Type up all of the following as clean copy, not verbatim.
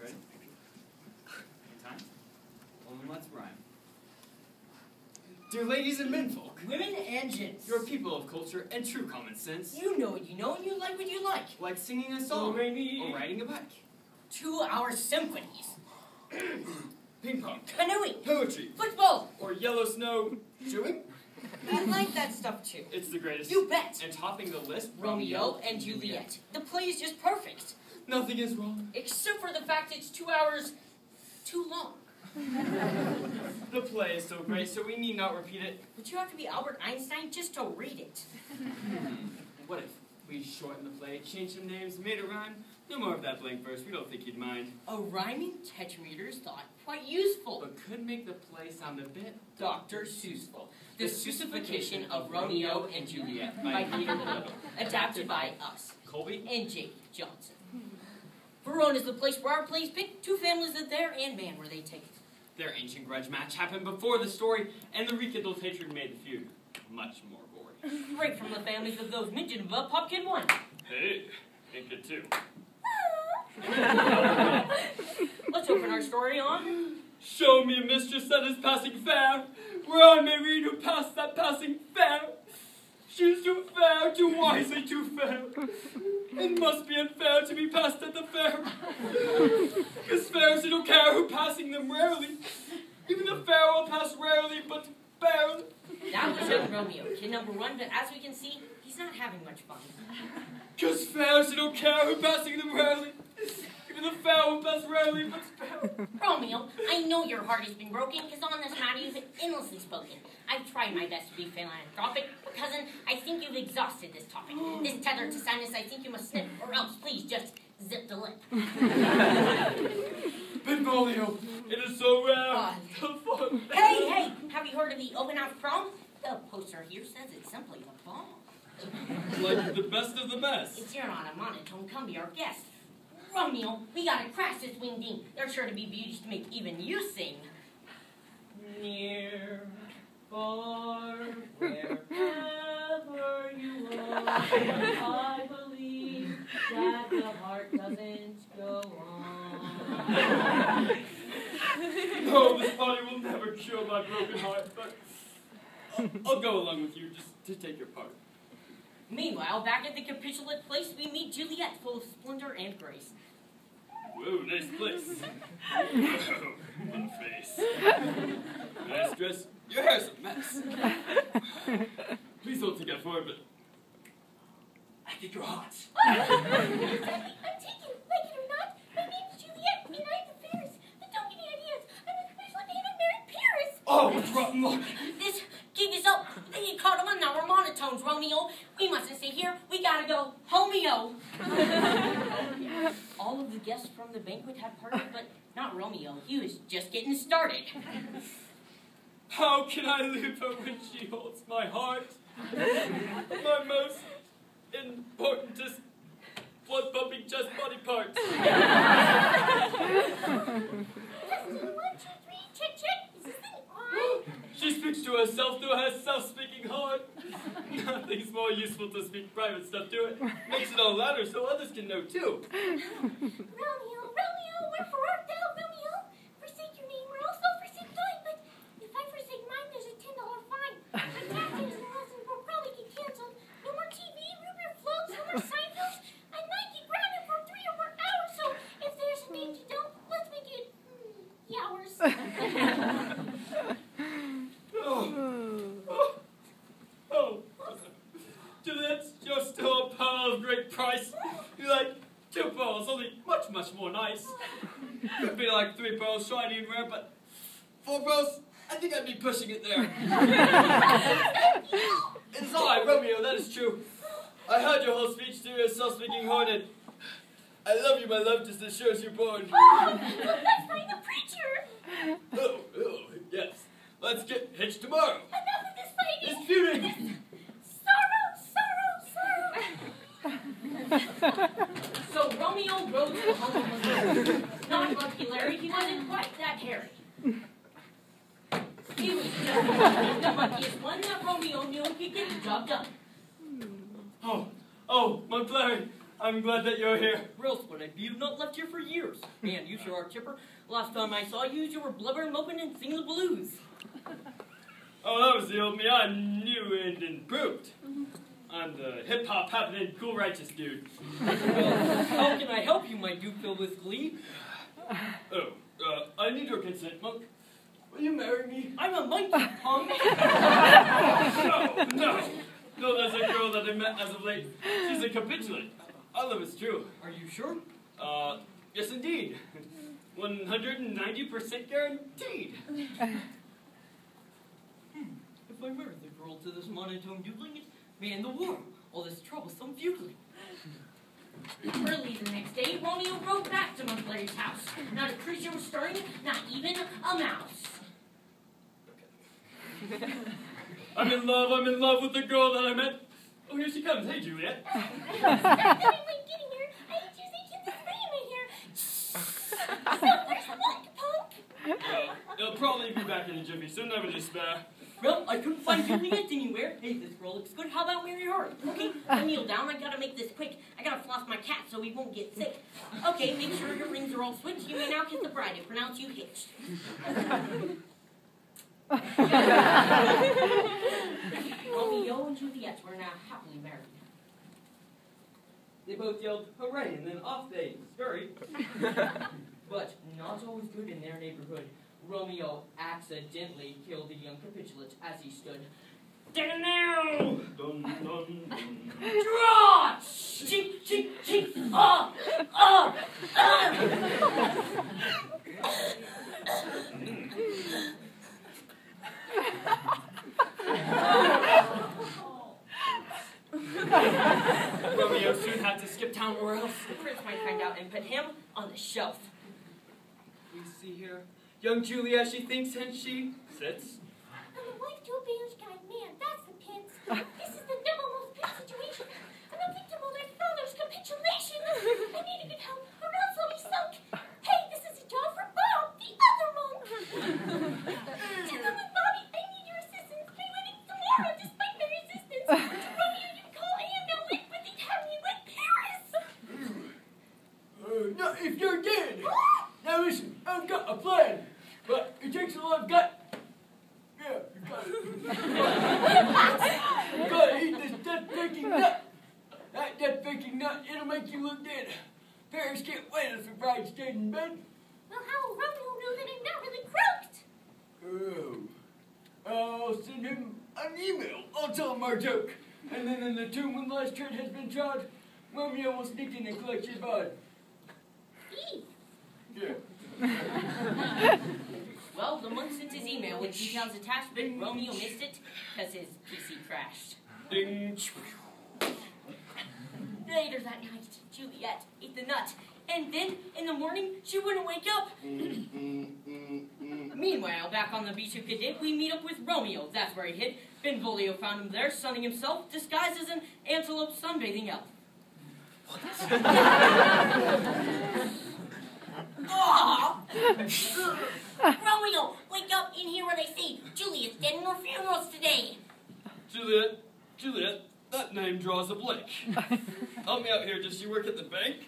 ready? Time? Well, then let's rhyme. Dear ladies and menfolk, women and gents, you're people of culture and true common sense. You know what you know and you like what you like. Like singing a song or riding a bike. 2-hour symphonies. Ping pong. Canoeing. Poetry. Football. Or yellow snow chewing. I like that stuff too. It's the greatest. You bet. And topping the list, Romeo and Juliet. The play is just perfect. Nothing is wrong. Except for the fact it's 2 hours too long. The play is so great, so we need not repeat it. But you have to be Albert Einstein just to read it. What if we shortened the play, changed some names, made a rhyme? No more of that blank verse, we don't think you'd mind. A rhyming tetrameter is thought quite useful. But could make the play sound a bit Dr. Seussful. The Suessification of Romeo and Juliet by Peter Little. Adapted by us, Colby and Jake Johnson. Verona is the place where our plays pick. 2 families live there, and man, where they take it. Their ancient grudge match happened before the story, and the rekindled hatred made the feud much more gory. Straight from the families of those mentioned above, Popkin 1. Hey, and Kid 2. Let's open our story on... Show me a mistress that is passing fair, where I may read who passed that passing fair. She's too fair, too wisely too fair. It must be unfair to be passed at the fair. 'Cause fairs don't care who passing them rarely. Even the fair will pass rarely, but barely. That was young Romeo, kid number 1, but as we can see, he's not having much fun. 'Cause fairs don't care who passing them rarely. Even the fair will pass rarely, but barely. Romeo, I know your heart has been broken, because on this matter you've endlessly spoken. I've tried my best to be philanthropic, but cousin, I think you've exhausted this topic. This tether to sadness, I think you must snip, or else please just zip the lip. Benvolio, it is so rare. Hey, have you heard of the open house prom? The poster here says it's simply the bomb. Like the best of the best. If you're not a monotone, come be our guest. Romeo, we gotta crash this wing ding. There's sure to be beauties to make even you sing. Near, far, wherever you are, I believe that the heart doesn't go on. No, this body will never cure my broken heart, but I'll go along with you just to take your part. Meanwhile, back at the capitulate place, we meet Juliet, full of splendor and grace. Whoa, nice place. What a face. Nice dress. Your hair's a mess. Please don't take that for it, but I think you're hot. I'm taken, like it or not. My name's Juliet, and I'm the fairest. But don't get any ideas. I'm a commercial David Merritt Paris. Oh, what's rotten luck. This gig is up. They get caught on our monotones, Romeo. We mustn't stay here. We gotta go homeo. All of the guests from the banquet have parted, but not Romeo. He was just getting started. How can I leave her when she holds my heart? My most importantest blood-pumping chest body part. Testing, 1, 2, 3, check, check. Is this thing on? She speaks to herself through her self-speaking heart. Nothing's more useful to speak private stuff to it. Makes it all louder so others can know too. Romeo, wherefore art thou, Romeo? Forsake your name, or else I'll forsake thine. But if I forsake mine, there's a $10 fine. My taxes and lessons will probably get canceled. No more TV, root beer floats, no more Seinfeld. I might get grounded for 3 or more hours. So if there's a name to don't, let's make it Yowers. Juliet, you're still a pearl of great price. You're like 2 pearls, only much, much more nice. Could be like 3 pearls, shiny and rare, but 4 pearls, I think I'd be pushing it there. It's I, Romeo, that is true. I heard your whole speech through your self-speaking heart, and I love you, my love, just as sure as you're born. Oh, let's find the preacher. Oh, yes. Let's get hitched tomorrow. Enough of this fighting. Disputing. So Romeo rode to the home of Missouri. Not lucky Larry, he wasn't quite that hairy. He was just the luckiest one that Romeo knew could get the job done. Oh, Oh, Montclair, I'm glad that you're here. Where else would I be? You've not left here for years. Man, you sure are chipper. Last time I saw you, you were blubbering, moping, and singing the blues. Oh, that was the old me. I'm new and improved. I'm the hip-hop happening cool righteous dude. Well, how can I help you, my dude filled with glee? Oh, I need your consent, Monk. Will you marry me? I'm a monkey, punk. No, there's a girl that I met as of late. She's a capitulate. All of it's true. Are you sure? Yes indeed. 190% guaranteed. If I married the girl to this monotone doodling, it may end the war. All this troublesome feudling. Early the next day, Romeo rode back to Montclair's house. Not a creature was stirring, not even a mouse. I'm in love with the girl that I met. Oh, here she comes. Hey, Juliet. I'm getting here. I need to say this in my hair. So where's the monkey, punk? They'll probably be back in a jiffy, so never despair. Well, I couldn't find Juliet anywhere. Hey, this girl looks good. How about marry her? Okay, I'll kneel down. I gotta make this quick. I gotta floss my cat so he won't get sick. Okay, make sure your rings are all switched. You may now kiss the bride. I pronounce you hitched. Romeo and Juliet were now happily married. They both yelled, hooray, and then off they scurried. But not always good in their neighborhood. Romeo accidentally killed a young capitulate as he stood. Dun, dun, dun. Draw! Chink, chink, chink! Romeo soon had to skip town or else. The prince might find out and put him on the shelf. We see here. Young Juliet, she thinks and she sits. I'm a wife to a bailish guy. Man, that's the pins. This is the double most pin situation. I'm a victim of my father's capitulation. I need to get help, or else I'll be sunk. Hey, this is a job for Bob, the other monk. Tickle with Bobby, I need your assistance. Be winning tomorrow, despite my resistance. Romeo, you call him no lick, but they have me with Paris. Not if you're dead. Now listen, I've got a plan, but it takes a lot of gut. Yeah, you gotta eat this death-faking nut. That death-faking nut, it'll make you look dead. Paris can't wait if the bride stayed in bed. Well, how will Romeo know that I'm not really croaked? I'll send him an email. I'll tell him our joke. And then in the tomb when the last tread has been trod, Romeo will sneak in and collect his bod. Eve. Yeah. Well, the monk sent his email with details attached, but Romeo missed it because his PC crashed. Ding. Later that night, Juliet ate the nut, and then in the morning she wouldn't wake up. Meanwhile, back on the beach of Cadet, we meet up with Romeo. That's where he hid. Benvolio found him there, sunning himself, disguised as an antelope sunbathing elf. Aw! Romeo, wake up and hear what I say. Juliet's dead and no funerals today. Juliet, that name draws a blank. Help me out here. Does she work at the bank?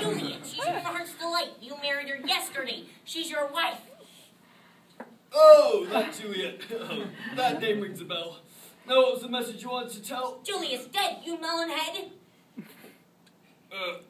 Juliet, she's your heart's delight. You married her yesterday. She's your wife. Oh, that Juliet. That name rings a bell. Now, what was the message you wanted to tell? Juliet's dead, you melonhead.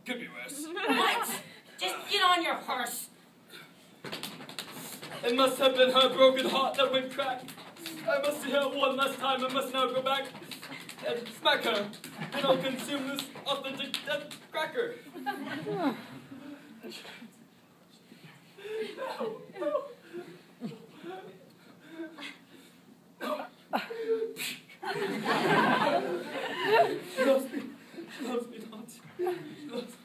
Could be worse. What? Just get on your horse. It must have been her broken heart that went crack. I must see her one last time. I must now go back and smack her. And I'll consume this authentic death cracker. No. She loves me. She loves me not. She loves me.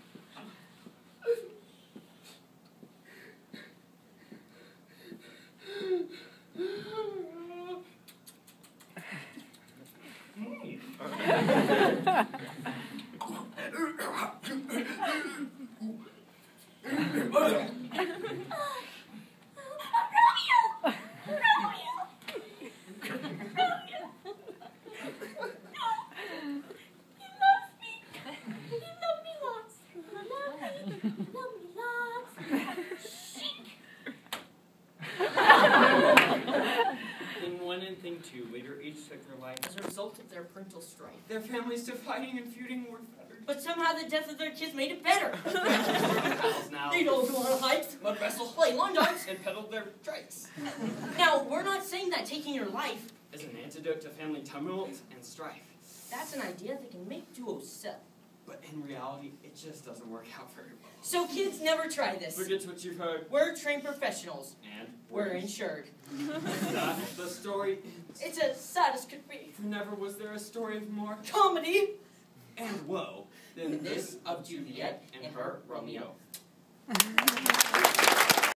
as a result of their parental strife. Their families dividing and feuding were fettered. But somehow the death of their kids made it better. Pals now. They'd all go on hikes, Mud wrestle, play lawn darts, and peddled their trikes. Now, we're not saying that taking your life As an antidote to family tumult and strife. that's an idea that can make duos sell. But in reality, it just doesn't work out very well. So kids, never try this. Forget what you've heard. We're trained professionals. And We're insured. That's the story. It's as sad as could be. For never was there a story of more Comedy and woe than this of Juliet and her Romeo. Romeo.